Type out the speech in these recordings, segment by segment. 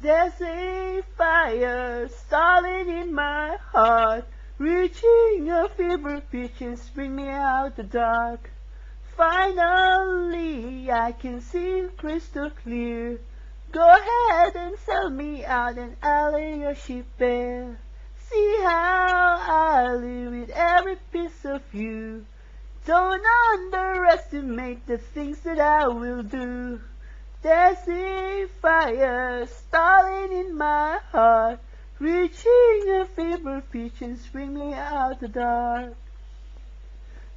There's a fire stalling in my heart, reaching a fever pitch and bring me out the dark. Finally, I can see crystal clear. Go ahead and sell me out and I'll lay your sheep bare. See how I live with every piece of you. Don't underestimate the things that I will do. There's a fire stalling in my heart, reaching a fever pitch and bring me out the dark.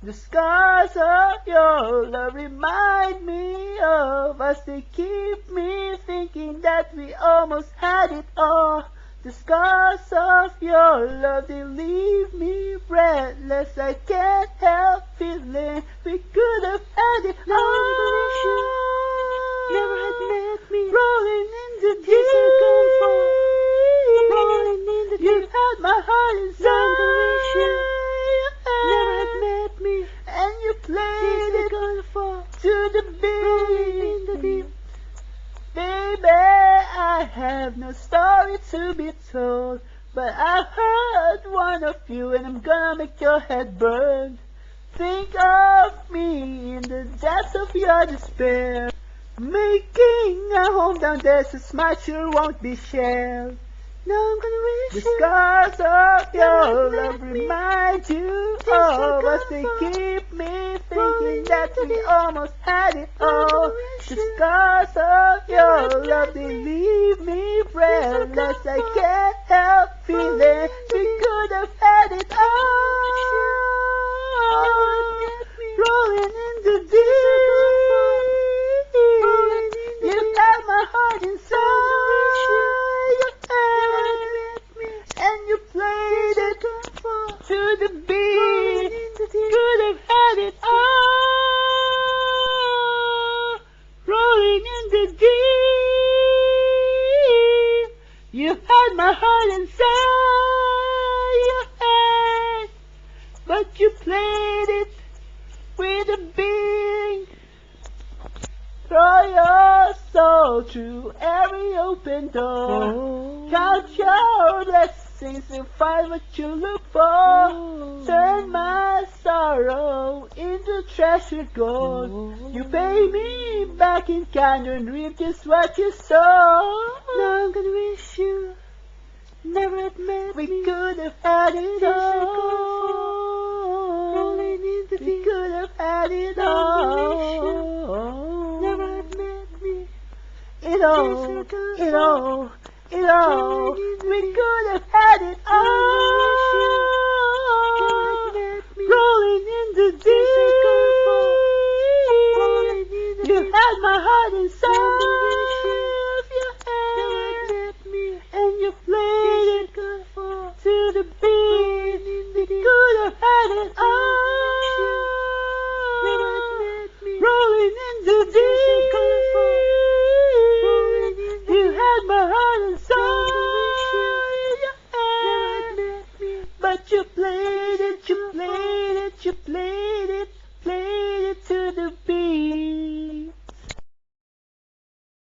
The scars of your love remind me of us. They keep me thinking that we almost had it all. The scars of your love, they leave me breathless. I can't help feeling we could have had it all. Never had met me. Rolling in the deep. This I come for. Rolling in the You deep. had my heart inside. Never had met me. And you played This I it come for. to the Rolling in the beat. deep. Baby, I have no story to be told, but I heard one of you and I'm gonna make your head burn. Think of me in the depths of your despair. Making a home down there so smart sure won't be shared. Now I'm gonna wish The you. scars of your Never love let me. remind you This I of us. come They for. keep me thinking Rolling that into we the- almost had it I'm gonna all. wish The you. scars of your Never love, let they me. leave me breathless. come I for. can't help feeling Rolling we into the- could have had it all. Rolling in the deep. Rolling in the You deep. had my heart inside your hand, and you played it to the beat. Could have had it all. Rolling in the deep. You had my heart inside your hand, but you played it with a beat. Throw your soul through every open door. Oh. Count your blessings and find what you look for. Oh. Turn my sorrow into treasured gold. Oh. You pay me back in kind and reap just what you sow. Now I'm gonna wish you never had met We me. could have had it This I all. Rolling in the We deep. could have had it Now I'm gonna all. wish you never had met me. It all, it all, it all. We could have had it all. Rolling in the deep. You had my heart inside.